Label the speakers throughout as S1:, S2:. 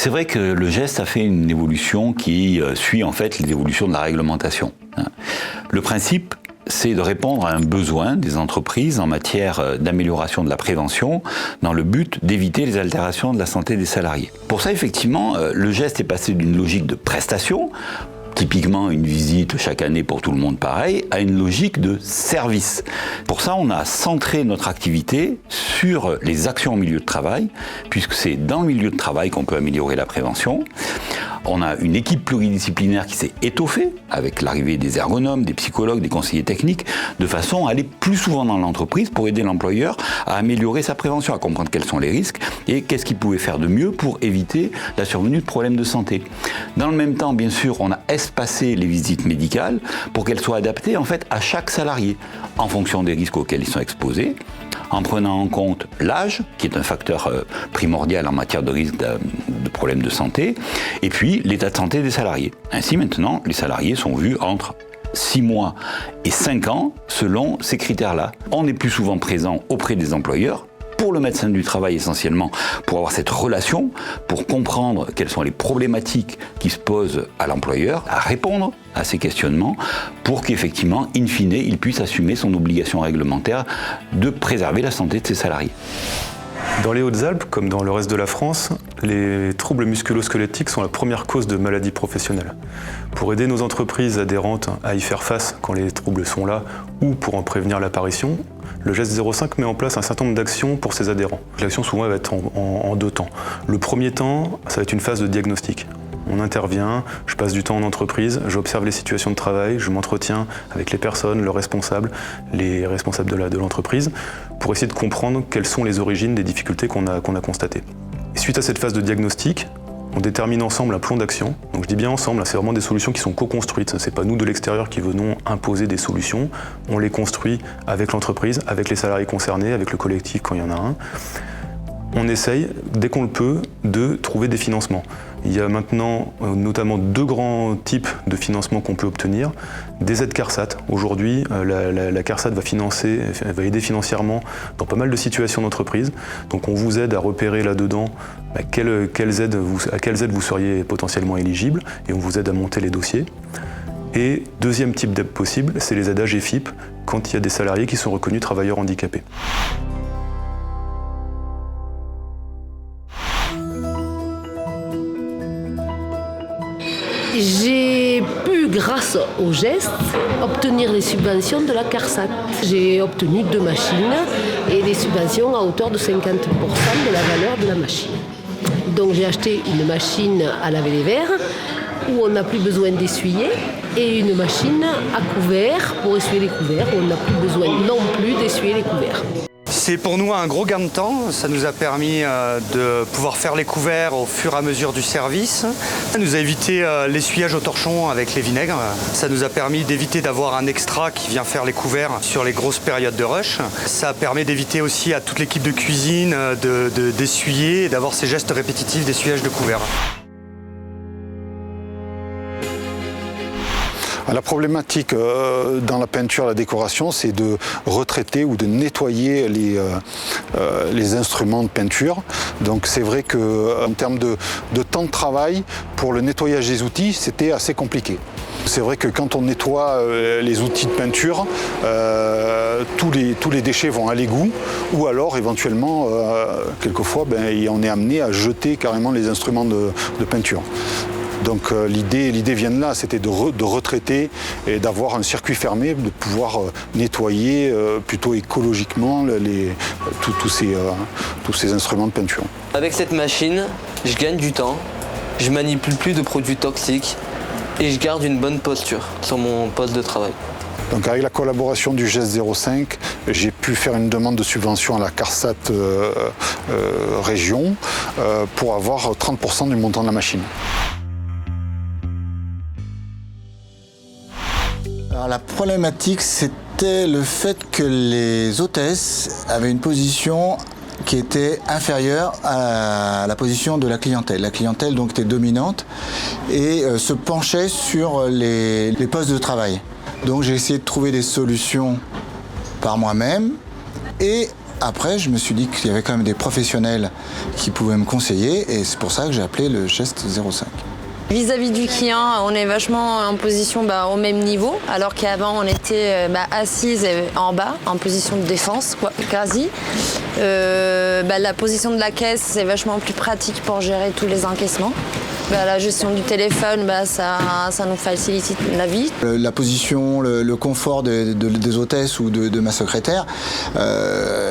S1: C'est vrai que le geste a fait une évolution qui suit en fait les évolutions de la réglementation. Le principe, c'est de répondre à un besoin des entreprises en matière d'amélioration de la prévention dans le but d'éviter les altérations de la santé des salariés. Pour ça, effectivement, le geste est passé d'une logique de prestation, typiquement une visite chaque année pour tout le monde pareil, à une logique de service. Pour ça, on a centré notre activité sur les actions au milieu de travail, puisque c'est dans le milieu de travail qu'on peut améliorer la prévention. On a une équipe pluridisciplinaire qui s'est étoffée avec l'arrivée des ergonomes, des psychologues, des conseillers techniques, de façon à aller plus souvent dans l'entreprise pour aider l'employeur à améliorer sa prévention, à comprendre quels sont les risques et qu'est-ce qu'il pouvait faire de mieux pour éviter la survenue de problèmes de santé. Dans le même temps, bien sûr, on a espacé les visites médicales pour qu'elles soient adaptées en fait à chaque salarié, en fonction des risques auxquels ils sont exposés, en prenant en compte l'âge, qui est un facteur primordial en matière de risque de problèmes de santé, et puis l'état de santé des salariés. Ainsi, maintenant, les salariés sont vus entre 6 mois et 5 ans selon ces critères-là. On est plus souvent présent auprès des employeurs, pour le médecin du travail essentiellement, pour avoir cette relation, pour comprendre quelles sont les problématiques qui se posent à l'employeur, à répondre à ces questionnements, pour qu'effectivement, in fine, il puisse assumer son obligation réglementaire de préserver la santé de ses salariés.
S2: Dans les Hautes-Alpes, comme dans le reste de la France, les troubles musculo-squelettiques sont la première cause de maladie professionnelle. Pour aider nos entreprises adhérentes à y faire face quand les troubles sont là ou pour en prévenir l'apparition, le geste 05 met en place un certain nombre d'actions pour ses adhérents. L'action souvent va être en 2 temps. Le premier temps, ça va être une phase de diagnostic. On intervient, je passe du temps en entreprise, j'observe les situations de travail, je m'entretiens avec les personnes, leurs responsables, les responsables de l'entreprise, pour essayer de comprendre quelles sont les origines des difficultés qu'on a constatées. Et suite à cette phase de diagnostic, on détermine ensemble un plan d'action. Donc je dis bien ensemble, c'est vraiment des solutions qui sont co-construites. Ce n'est pas nous de l'extérieur qui venons imposer des solutions. On les construit avec l'entreprise, avec les salariés concernés, avec le collectif quand il y en a un. On essaye, dès qu'on le peut, de trouver des financements. Il y a maintenant notamment 2 grands types de financements qu'on peut obtenir. Des aides CARSAT. Aujourd'hui, la CARSAT va aider financièrement dans pas mal de situations d'entreprise. Donc on vous aide à repérer là-dedans à quelles aides vous seriez potentiellement éligible et on vous aide à monter les dossiers. Et deuxième type d'aide possible, c'est les aides AGFIP quand il y a des salariés qui sont reconnus travailleurs handicapés.
S3: J'ai pu, grâce au geste, obtenir les subventions de la CARSAT. J'ai obtenu 2 machines et des subventions à hauteur de 50% de la valeur de la machine. Donc j'ai acheté une machine à laver les verres où on n'a plus besoin d'essuyer et une machine à couvert pour essuyer les couverts où on n'a plus besoin non plus d'essuyer les couverts.
S4: C'est pour nous un gros gain de temps, ça nous a permis de pouvoir faire les couverts au fur et à mesure du service. Ça nous a évité l'essuyage au torchon avec les vinaigres. Ça nous a permis d'éviter d'avoir un extra qui vient faire les couverts sur les grosses périodes de rush. Ça permet d'éviter aussi à toute l'équipe de cuisine d'essuyer et d'avoir ces gestes répétitifs d'essuyage de couverts.
S5: La problématique dans la peinture, la décoration, c'est de retraiter ou de nettoyer les instruments de peinture. Donc c'est vrai qu'en termes de temps de travail, pour le nettoyage des outils, c'était assez compliqué. C'est vrai que quand on nettoie les outils de peinture, tous les déchets vont à l'égout ou alors éventuellement, quelquefois, on est amené à jeter carrément les instruments de peinture. Donc l'idée vient de là, c'était de retraiter et d'avoir un circuit fermé, de pouvoir nettoyer plutôt écologiquement tous ces instruments de peinture.
S6: Avec cette machine, je gagne du temps, je manipule plus de produits toxiques et je garde une bonne posture sur mon poste de travail.
S5: Donc avec la collaboration du geste 05, j'ai pu faire une demande de subvention à la CARSAT région pour avoir 30% du montant de la machine.
S7: Alors, la problématique, c'était le fait que les hôtesses avaient une position qui était inférieure à la position de la clientèle. La clientèle donc était dominante et se penchait sur les postes de travail. Donc j'ai essayé de trouver des solutions par moi-même et Après, je me suis dit qu'il y avait quand même des professionnels qui pouvaient me conseiller et c'est pour ça que j'ai appelé le geste 05.
S8: Vis-à-vis du client, on est vachement en position au même niveau, alors qu'avant on était assise en bas, en position de défense, quasi. La position de la caisse, c'est vachement plus pratique pour gérer tous les encaissements. La gestion du téléphone, ça nous facilite la vie.
S7: La position, le confort des hôtesses ou de ma secrétaire,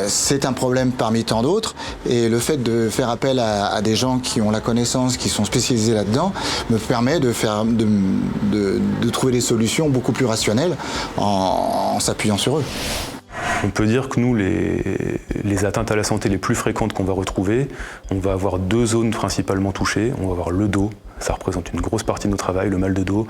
S7: c'est un problème parmi tant d'autres. Et le fait de faire appel à des gens qui ont la connaissance, qui sont spécialisés là-dedans, me permet de trouver des solutions beaucoup plus rationnelles en s'appuyant sur eux.
S2: On peut dire que nous, les atteintes à la santé les plus fréquentes qu'on va retrouver, on va avoir 2 zones principalement touchées. On va avoir le dos, ça représente une grosse partie de notre travail, le mal de dos.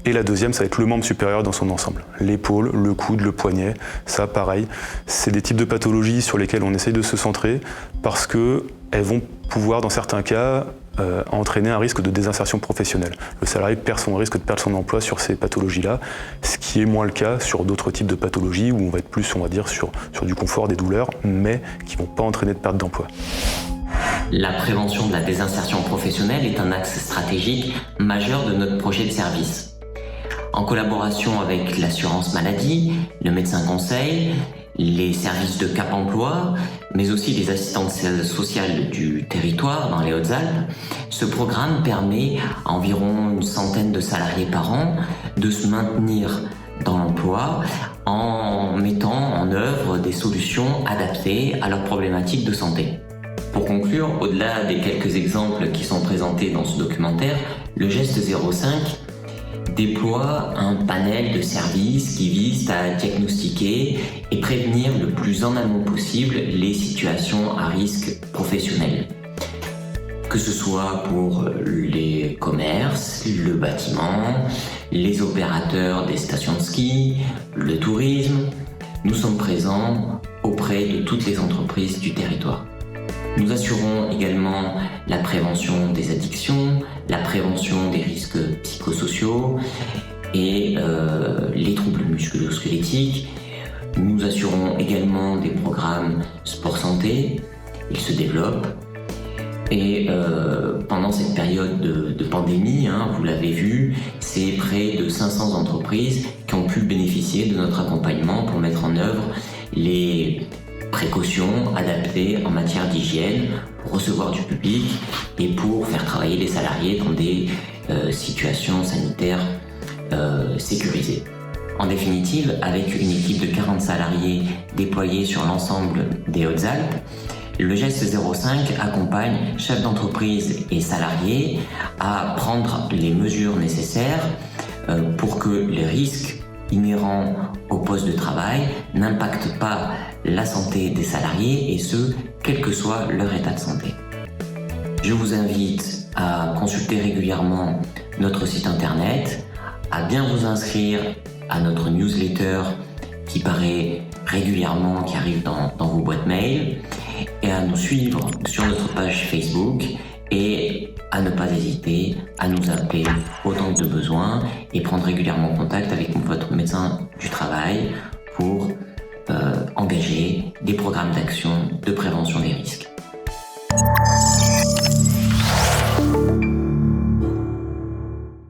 S2: Et la deuxième, ça va être le membre supérieur dans son ensemble. L'épaule, le coude, le poignet, ça pareil. C'est des types de pathologies sur lesquelles on essaye de se centrer parce qu'elles vont pouvoir, dans certains cas, entraîner un risque de désinsertion professionnelle. Le salarié risque de perdre son emploi sur ces pathologies-là, ce qui est moins le cas sur d'autres types de pathologies où on va être plus, on va dire, sur du confort, des douleurs, mais qui ne vont pas entraîner de perte d'emploi.
S9: La prévention de la désinsertion professionnelle est un axe stratégique majeur de notre projet de service. En collaboration avec l'assurance maladie, le médecin conseil, les services de Cap Emploi, mais aussi les assistantes sociales du territoire dans les Hautes-Alpes, ce programme permet à environ une centaine de salariés par an de se maintenir dans l'emploi en mettant en œuvre des solutions adaptées à leurs problématiques de santé. Pour conclure, au-delà des quelques exemples qui sont présentés dans ce documentaire, le geste 05 déploie un panel de services qui visent à diagnostiquer et prévenir le plus en amont possible les situations à risque professionnel. Que ce soit pour les commerces, le bâtiment, les opérateurs des stations de ski, le tourisme, nous sommes présents auprès de toutes les entreprises du territoire. Nous assurons également la prévention des addictions, la prévention des risques psychosociaux et les troubles musculo-squelettiques. Nous assurons également des programmes sport-santé, ils se développent. Et pendant cette période de pandémie, vous l'avez vu, c'est près de 500 entreprises qui ont pu bénéficier de notre accompagnement pour mettre en œuvre les précautions adaptées en matière d'hygiène pour recevoir du public et pour faire travailler les salariés dans des situations sanitaires sécurisées. En définitive, avec une équipe de 40 salariés déployés sur l'ensemble des Hautes-Alpes, le geste 05 accompagne chefs d'entreprise et salariés à prendre les mesures nécessaires pour que les risques inhérents au poste de travail n'impactent pas la santé des salariés et ce, quel que soit leur état de santé. Je vous invite à consulter régulièrement notre site internet, à bien vous inscrire à notre newsletter qui paraît régulièrement, qui arrive dans vos boîtes mail, et à nous suivre sur notre page Facebook et à ne pas hésiter à nous appeler autant que de besoin et prendre régulièrement contact avec votre médecin du travail pour engager des programmes d'action de prévention des risques.